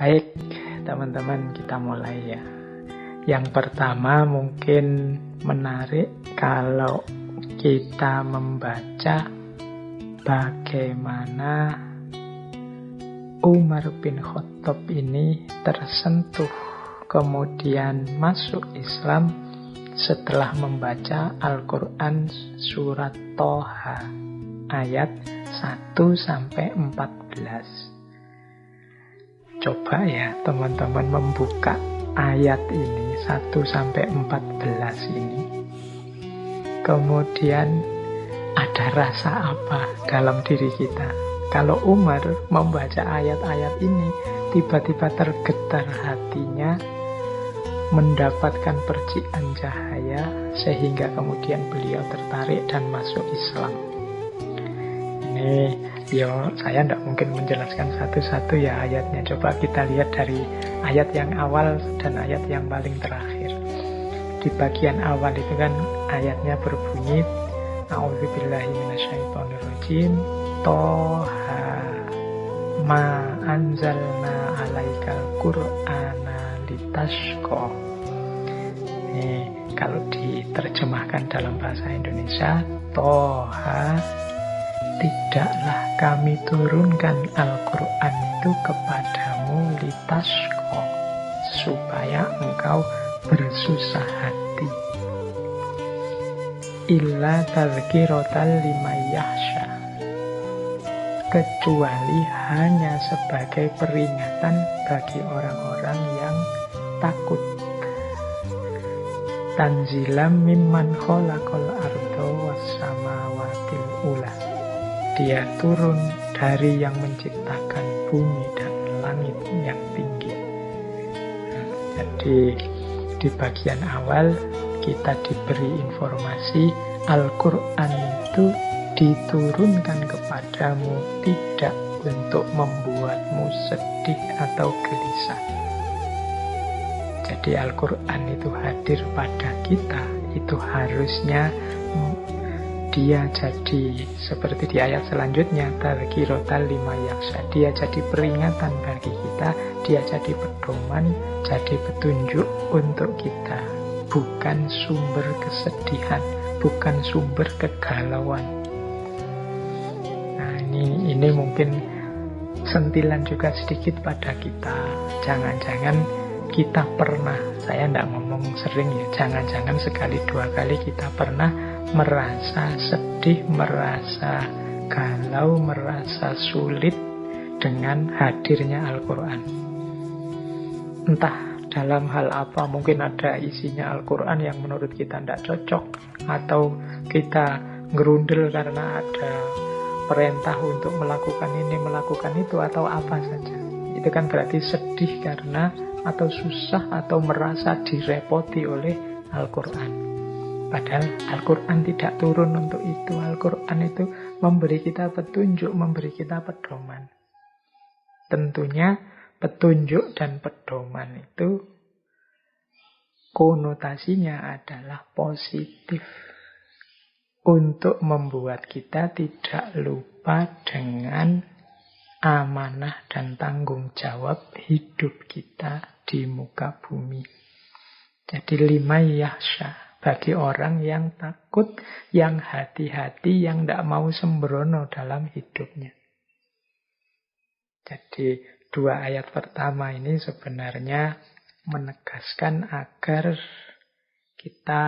Baik, teman-teman, kita mulai ya. Yang pertama mungkin menarik kalau kita membaca bagaimana Umar bin Khattab ini tersentuh kemudian masuk Islam setelah membaca Al-Quran surat Toha ayat 1-14. Coba ya teman-teman membuka ayat ini 1-14 ini. Kemudian ada rasa apa dalam diri kita? Kalau Umar membaca ayat-ayat ini, tiba-tiba tergetar hatinya, mendapatkan percikan cahaya, sehingga kemudian beliau tertarik dan masuk Islam. Ini saya tidak mungkin menjelaskan satu-satu ya ayatnya. Coba kita lihat dari ayat yang awal dan ayat yang paling terakhir. Di bagian awal itu kan ayatnya berbunyi A'udzubillahi minasyaitonirrajim Toha ma anzalna alaikal qur'ana litashqa. Kalau diterjemahkan dalam bahasa Indonesia, Toha, tidaklah kami turunkan Al-Quran itu kepadamu litashqa, supaya engkau bersusah hati. Illa tadhkiratan liman yakhsha, kecuali hanya sebagai peringatan bagi orang-orang yang takut. Tanzilam mimman khalaqal arda was samawatil ula, dia turun dari yang menciptakan bumi dan langit yang tinggi. Jadi di bagian awal kita diberi informasi Al-Quran itu diturunkan kepadamu tidak untuk membuatmu sedih atau gelisah. Jadi Al-Quran itu hadir pada kita, itu harusnya dia jadi seperti di ayat selanjutnya, tadhkiratan liman yakhsha, dia jadi peringatan bagi kita, dia jadi pedoman, jadi petunjuk untuk kita, bukan sumber kesedihan, bukan sumber kegalauan. Nah, ini mungkin sentilan juga sedikit pada kita. Jangan-jangan kita pernah, saya tidak ngomong sering ya, jangan-jangan sekali dua kali kita pernah merasa sedih, merasa galau, merasa sulit dengan hadirnya Al-Quran. Entah dalam hal apa, mungkin ada isinya Al-Quran yang menurut kita tidak cocok, atau kita ngerundel karena ada perintah untuk melakukan ini, melakukan itu, atau apa saja. Itu kan berarti sedih karena, atau susah, atau merasa direpoti oleh Al-Quran. Padahal Al-Quran tidak turun untuk itu. Al-Quran itu memberi kita petunjuk, memberi kita pedoman. Tentunya petunjuk dan pedoman itu konotasinya adalah positif, untuk membuat kita tidak lupa dengan amanah dan tanggung jawab hidup kita di muka bumi. Jadi liman yakhsha, bagi orang yang takut, yang hati-hati, yang tidak mau sembrono dalam hidupnya. Jadi dua ayat pertama ini sebenarnya menegaskan agar kita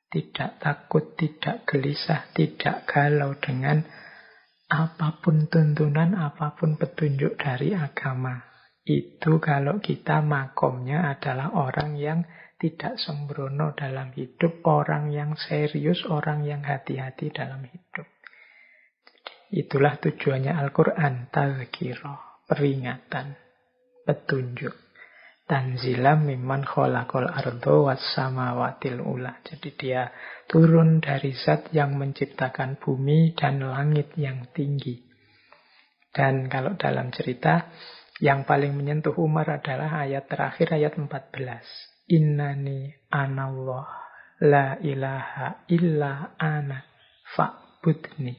tidak takut, tidak gelisah, tidak galau dengan apapun tuntunan, apapun petunjuk dari agama. Itu kalau kita makomnya adalah orang yang tidak sembrono dalam hidup, orang yang serius, orang yang hati-hati dalam hidup. Jadi, itulah tujuannya Al-Quran, tadhkirah, peringatan, petunjuk. Tanzilam mimman khalaqal arda was samawatil ula. Jadi dia turun dari zat yang menciptakan bumi dan langit yang tinggi. Dan kalau dalam cerita, yang paling menyentuh Umar adalah ayat terakhir, ayat 14. Innani anallah la ilaha illa ana fa'budni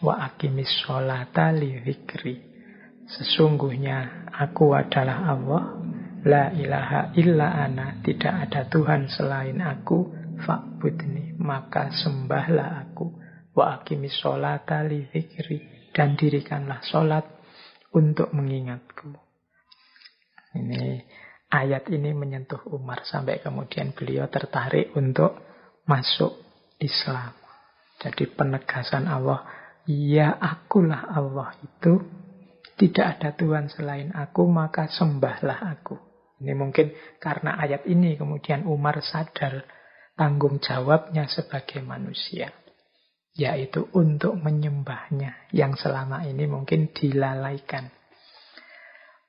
wa aqimis sholata li dzikri. Sesungguhnya aku adalah Allah, la ilaha illa ana, tidak ada Tuhan selain aku, fa'budni, maka sembahlah aku, wa aqimis sholata li dzikri, dan dirikanlah sholat untuk mengingatku. Ini ayat ini menyentuh Umar sampai kemudian beliau tertarik untuk masuk Islam. Jadi penegasan Allah, ya akulah Allah itu, tidak ada Tuhan selain aku, maka sembahlah aku. Ini mungkin karena ayat ini kemudian Umar sadar tanggung jawabnya sebagai manusia, yaitu untuk menyembahnya yang selama ini mungkin dilalaikan.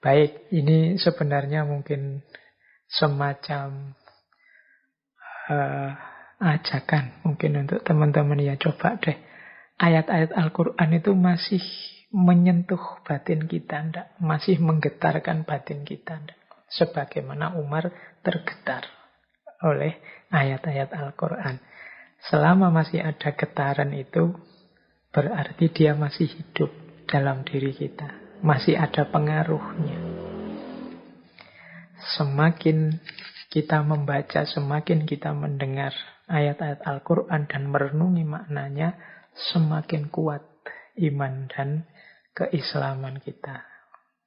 Baik, ini sebenarnya mungkin semacam ajakan mungkin untuk teman-teman, ya coba deh ayat-ayat Al-Quran itu masih menyentuh batin kita enggak? Masih menggetarkan batin kita enggak? Sebagaimana Umar tergetar oleh ayat-ayat Al-Quran. Selama masih ada getaran itu, berarti dia masih hidup dalam diri kita. Masih ada pengaruhnya. Semakin kita membaca, semakin kita mendengar ayat-ayat Al-Quran dan merenungi maknanya, semakin kuat iman dan keislaman kita.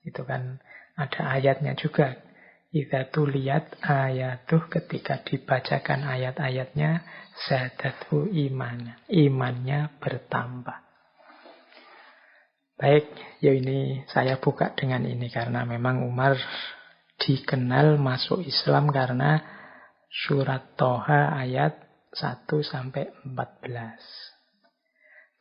Itu kan ada ayatnya juga. Idza tuliyat ayatuh, ketika dibacakan ayat-ayatnya, zadatu iman, imannya bertambah. Baik, ya ini saya buka dengan ini karena memang Umar dikenal masuk Islam karena surat Toha ayat 1-14.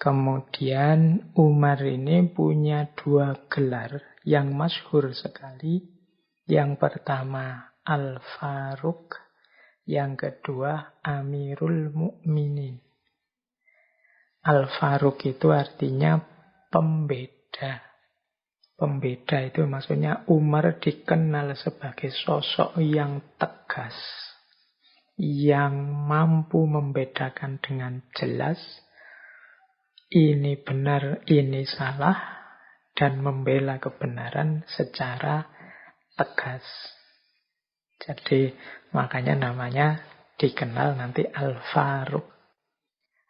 Kemudian Umar ini punya 2 gelar yang masyhur sekali. Yang pertama Al-Faruq, yang kedua Amirul Mukminin. Al-Faruq itu artinya pembeda. Pembeda itu maksudnya Umar dikenal sebagai sosok yang tegas, yang mampu membedakan dengan jelas ini benar, ini salah, dan membela kebenaran secara tegas. Jadi makanya namanya dikenal nanti Al-Faruq.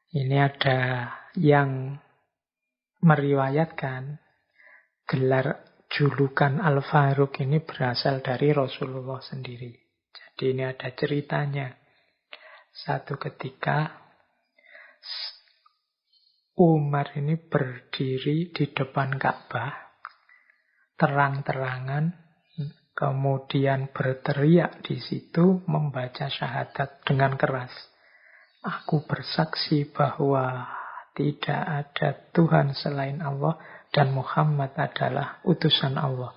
Ini ada yang meriwayatkan gelar julukan Al-Faruq ini berasal dari Rasulullah sendiri. Jadi ini ada ceritanya. Satu ketika Umar ini berdiri di depan Ka'bah, terang-terangan, kemudian berteriak di situ, membaca syahadat dengan keras. Aku bersaksi bahwa tidak ada Tuhan selain Allah dan Muhammad adalah utusan Allah.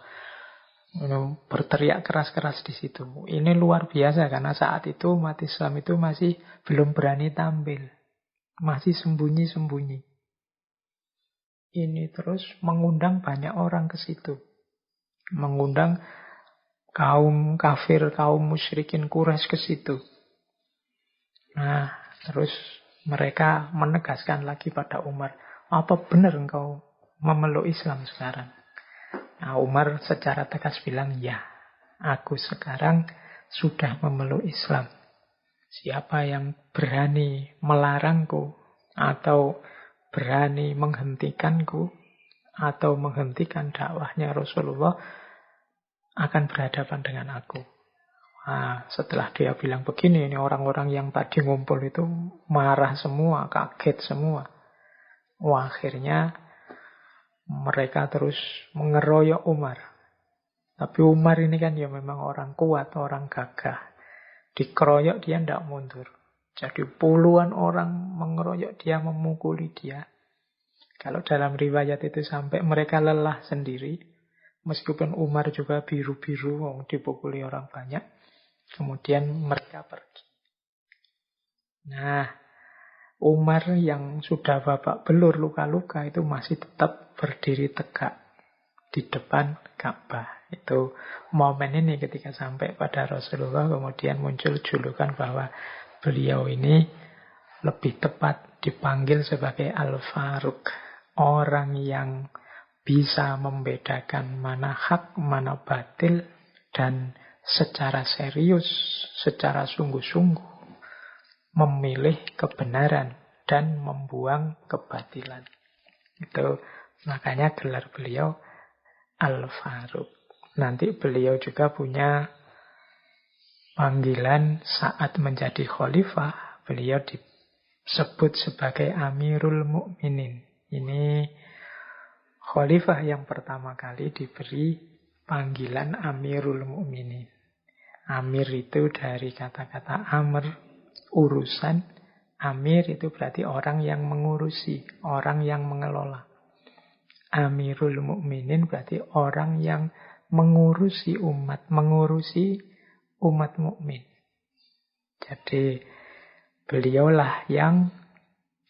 Berteriak keras-keras di situ. Ini luar biasa karena saat itu umat Islam itu masih belum berani tampil, masih sembunyi-sembunyi. Ini terus mengundang banyak orang ke situ. Mengundang kaum kafir, kaum musyrikin Quraisy ke situ. Nah, terus mereka menegaskan lagi pada Umar, apa benar engkau memeluk Islam sekarang? Nah, Umar secara tegas bilang, ya, aku sekarang sudah memeluk Islam. Siapa yang berani melarangku atau berani menghentikanku atau menghentikan dakwahnya Rasulullah akan berhadapan dengan aku. Nah, setelah dia bilang begini, ini orang-orang yang tadi ngumpul itu marah semua, kaget semua. Wah, akhirnya mereka terus mengeroyok Umar. Tapi Umar ini kan ya memang orang kuat, orang gagah. Dikeroyok dia tidak mundur. Jadi puluhan orang mengeroyok dia, memukuli dia. Kalau dalam riwayat itu sampai mereka lelah sendiri. Meskipun Umar juga biru-biru, dipukuli orang banyak. Kemudian mereka pergi. Nah, Umar yang sudah babak belur, luka-luka, itu masih tetap berdiri tegak di depan Ka'bah. Itu momen ini ketika sampai pada Rasulullah, kemudian muncul julukan bahwa beliau ini lebih tepat dipanggil sebagai Al-Faruq. Orang yang bisa membedakan mana hak, mana batil, dan secara serius, secara sungguh-sungguh memilih kebenaran dan membuang kebatilan. Itu makanya gelar beliau Al-Faruq. Nanti beliau juga punya panggilan saat menjadi khalifah, beliau disebut sebagai Amirul Mukminin. Ini khalifah yang pertama kali diberi panggilan Amirul Mukminin. Amir itu dari kata-kata amr, urusan. Amir itu berarti orang yang mengurusi, orang yang mengelola. Amirul Mukminin berarti orang yang mengurusi umat mukmin. Jadi beliaulah yang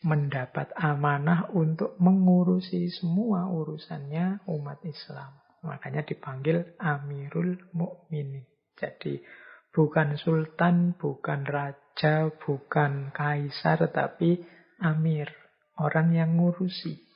mendapat amanah untuk mengurusi semua urusannya umat Islam. Makanya dipanggil Amirul Mukminin. Jadi bukan sultan, bukan raja, bukan kaisar, tapi amir, orang yang ngurusi.